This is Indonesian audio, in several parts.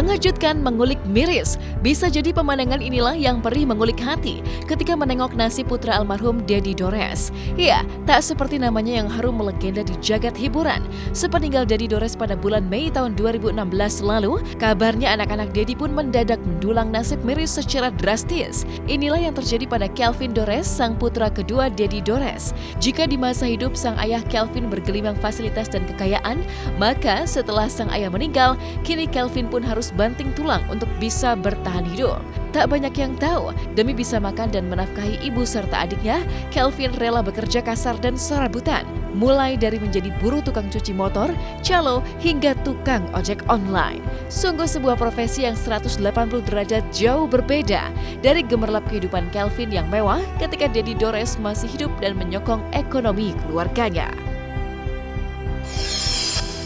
Mengejutkan, mengulik miris. Bisa jadi pemandangan inilah yang perih mengulik hati ketika menengok nasib putra almarhum Dedi Dores. Ya, tak seperti namanya yang harum melegenda di jagat hiburan. Sepeninggal Dedi Dores pada bulan Mei tahun 2016 lalu, kabarnya anak-anak Dedi pun mendadak mendulang nasib miris secara drastis. Inilah yang terjadi pada Kelvin Dores, sang putra kedua Dedi Dores. Jika di masa hidup sang ayah Kelvin bergelimang fasilitas dan kekayaan, maka setelah sang ayah meninggal, kini Kelvin pun harus banting tulang untuk bisa bertahan hidup. Tak banyak yang tahu, demi bisa makan dan menafkahi ibu serta adiknya, Kelvin rela bekerja kasar dan serabutan. Mulai dari menjadi buruh tukang cuci motor, calo, hingga tukang ojek online. Sungguh sebuah profesi yang 180 derajat jauh berbeda dari gemerlap kehidupan Kelvin yang mewah ketika Dedi Dores masih hidup dan menyokong ekonomi keluarganya.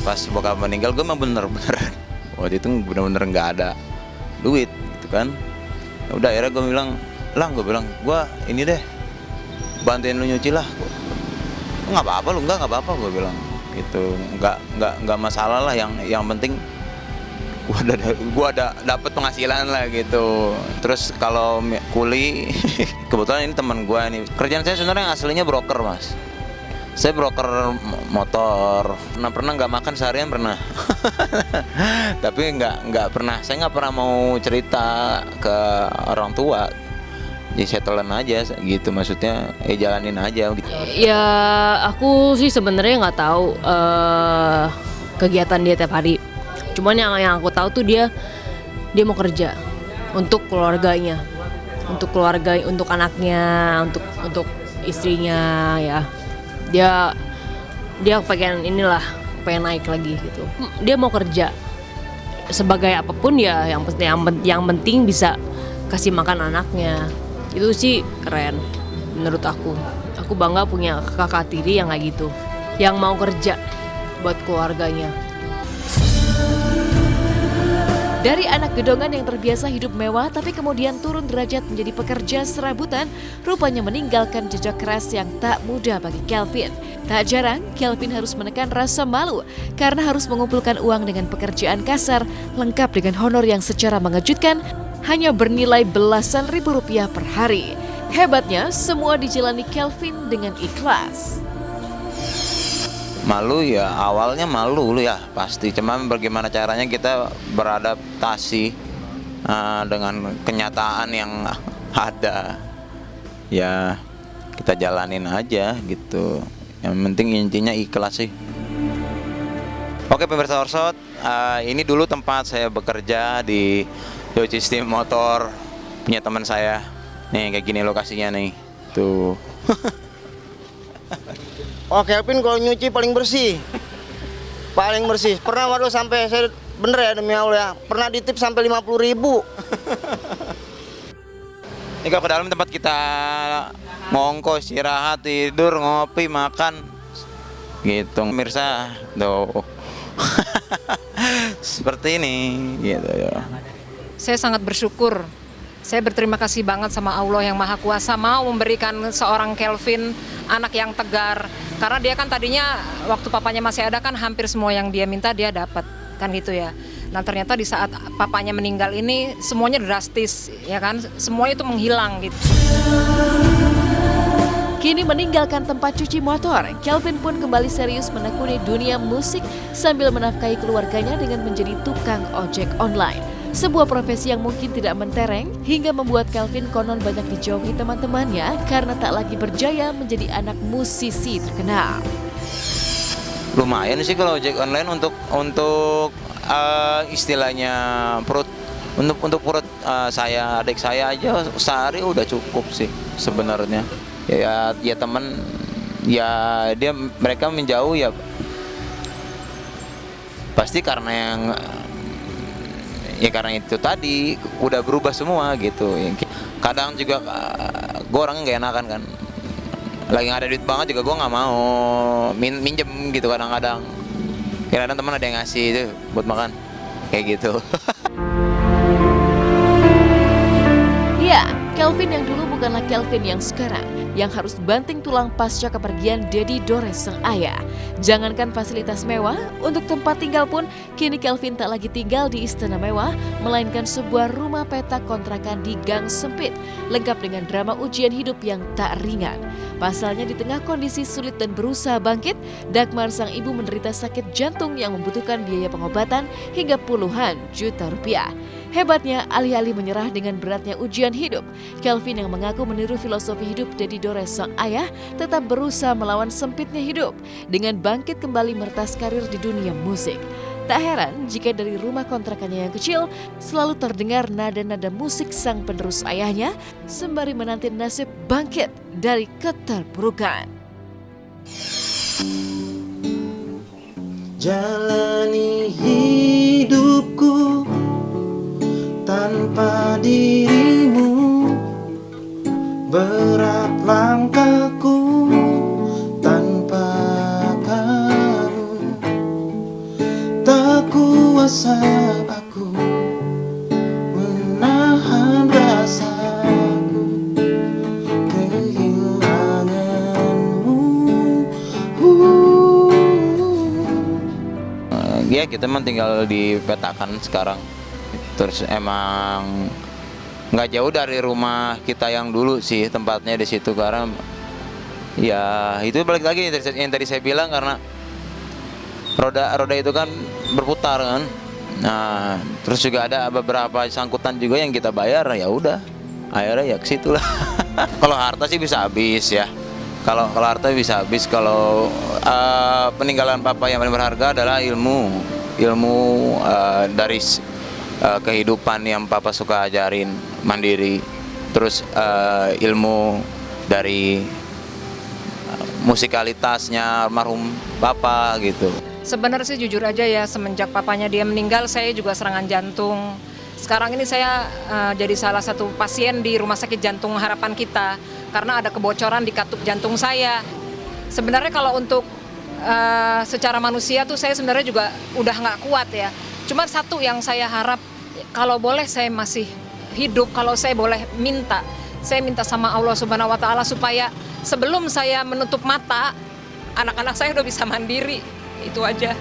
Pas bokap meninggal gue emang bener-bener waktu itu bener-bener nggak ada duit gitu kan. Udah akhirnya gue bilang, gue ini deh bantuin lu nyuci lah. Nggak apa-apa lu, nggak apa-apa gue bilang gitu. Nggak masalah lah, yang penting gue ada dapat penghasilan lah gitu. Terus kalau kuli kebetulan ini teman gue nih, kerjaan saya sebenarnya aslinya broker mas. Saya broker motor. Pernah nggak makan seharian pernah. Tapi nggak pernah. Saya nggak pernah mau cerita ke orang tua. Jadi settlean aja gitu, maksudnya jalanin aja gitu. Ya aku sih sebenarnya nggak tahu kegiatan dia tiap hari. Cuman yang aku tahu tuh dia mau kerja untuk keluarganya, untuk anaknya, untuk istrinya ya. Dia pengen naik lagi gitu. Dia mau kerja sebagai apapun ya, yang penting bisa kasih makan anaknya. Itu sih keren menurut aku. Aku bangga punya kakak tiri yang kayak gitu, yang mau kerja buat keluarganya. Dari anak gedongan yang terbiasa hidup mewah tapi kemudian turun derajat menjadi pekerja serabutan, rupanya meninggalkan jejak keras yang tak mudah bagi Kelvin. Tak jarang, Kelvin harus menekan rasa malu karena harus mengumpulkan uang dengan pekerjaan kasar lengkap dengan honor yang secara mengejutkan hanya bernilai belasan ribu rupiah per hari. Hebatnya, semua dijalani Kelvin dengan ikhlas. Malu ya, awalnya malu lu ya pasti. Cuman bagaimana caranya kita beradaptasi dengan kenyataan yang ada. Ya kita jalanin aja gitu. Yang penting intinya ikhlas sih. Oke pemirsa Orsot, ini dulu tempat saya bekerja di cuci steam motor punya teman saya. Nih kayak gini lokasinya nih. Tuh. Oh Kelvin kalau nyuci paling bersih. Paling bersih. Pernah waduh sampai saya bener ya demi Allah ya. Pernah ditip sampai 50.000. Ini kalau ke dalam tempat kita ngongkos, istirahat, tidur, ngopi, makan. Gitu. Pemirsa, tuh. Seperti ini gitu ya. Saya sangat bersyukur. Saya berterima kasih banget sama Allah yang Maha Kuasa mau memberikan seorang Kelvin anak yang tegar. Karena dia kan tadinya waktu papanya masih ada kan hampir semua yang dia minta dia dapat, kan gitu ya. Nah ternyata di saat papanya meninggal ini semuanya drastis, ya kan, semuanya itu menghilang gitu. Kini meninggalkan tempat cuci motor, Kelvin pun kembali serius menekuni dunia musik sambil menafkahi keluarganya dengan menjadi tukang ojek online. Sebuah profesi yang mungkin tidak mentereng hingga membuat Kelvin konon banyak dijauhi teman-temannya karena tak lagi berjaya menjadi anak musisi terkenal. Lumayan sih kalau ojek online untuk istilahnya perut untuk perut saya, adik saya aja sehari udah cukup sih sebenarnya. Ya teman ya mereka menjauh ya pasti karena karena itu tadi udah berubah semua gitu. Kadang juga gue orangnya gak enakan kan, lagi gak ada duit banget juga gue gak mau minjem gitu. Kadang-kadang teman ada yang ngasih itu buat makan kayak gitu. Ya, Kelvin yang dulu bukanlah Kelvin yang sekarang. yang harus banting tulang pasca kepergian Dedi Dores sang ayah. Jangankan fasilitas mewah, untuk tempat tinggal pun kini Kelvin tak lagi tinggal di istana mewah, melainkan sebuah rumah petak kontrakan di gang sempit, lengkap dengan drama ujian hidup yang tak ringan. Pasalnya di tengah kondisi sulit dan berusaha bangkit, Dagmar sang ibu menderita sakit jantung yang membutuhkan biaya pengobatan hingga puluhan juta rupiah. Hebatnya, alih-alih menyerah dengan beratnya ujian hidup, Kelvin yang mengaku meniru filosofi hidup Dedi Dores sang ayah tetap berusaha melawan sempitnya hidup dengan bangkit kembali mertas karir di dunia musik. Tak heran jika dari rumah kontrakannya yang kecil selalu terdengar nada-nada musik sang penerus ayahnya sembari menanti nasib bangkit dari keterpurukan. Jalani hidupku tanpa dirimu, berat langkahku tanpa kamu, tak kuasa aku menahan rasaku kehilanganmu. Ya kita emang tinggal di petakan sekarang. Terus emang nggak jauh dari rumah kita yang dulu sih tempatnya di situ, karena ya itu balik lagi yang tadi saya bilang, karena roda itu kan berputar kan. Nah terus juga ada beberapa sangkutan juga yang kita bayar, ya udah akhirnya ya ke situ lah. Kalau harta sih bisa habis ya. Kalau harta bisa habis. Kalau peninggalan papa yang paling berharga adalah ilmu dari kehidupan yang papa suka ajarin, mandiri. Terus ilmu dari musikalitasnya almarhum papa gitu. Sebenarnya sih jujur aja ya, semenjak papanya dia meninggal saya juga serangan jantung. Sekarang ini saya jadi salah satu pasien di Rumah Sakit Jantung Harapan Kita karena ada kebocoran di katup jantung saya. Sebenarnya kalau untuk secara manusia tuh saya sebenarnya juga udah nggak kuat ya. Cuma satu yang saya harap, kalau boleh saya masih hidup, kalau saya boleh minta, saya minta sama Allah Subhanahu wa Ta'ala supaya sebelum saya menutup mata, anak-anak saya udah bisa mandiri. Itu aja.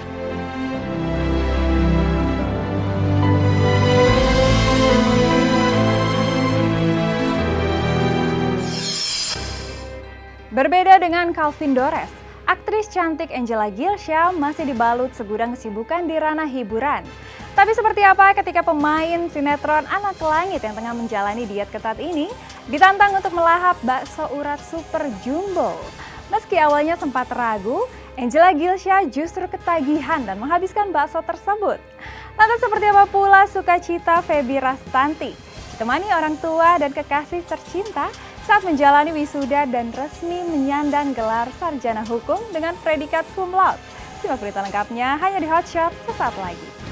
Berbeda dengan Calvin Dores, aktris cantik Angela Gilsha masih dibalut segudang kesibukan di ranah hiburan. Tapi seperti apa ketika pemain sinetron Anak Langit yang tengah menjalani diet ketat ini ditantang untuk melahap bakso urat super jumbo. Meski awalnya sempat ragu, Angela Gilsha justru ketagihan dan menghabiskan bakso tersebut. Lantas seperti apa pula sukacita Feby Rastanti ditemani orang tua dan kekasih tercinta saat menjalani wisuda dan resmi menyandang gelar sarjana hukum dengan predikat cum laude. Simak berita lengkapnya hanya di Hotshot sesaat lagi.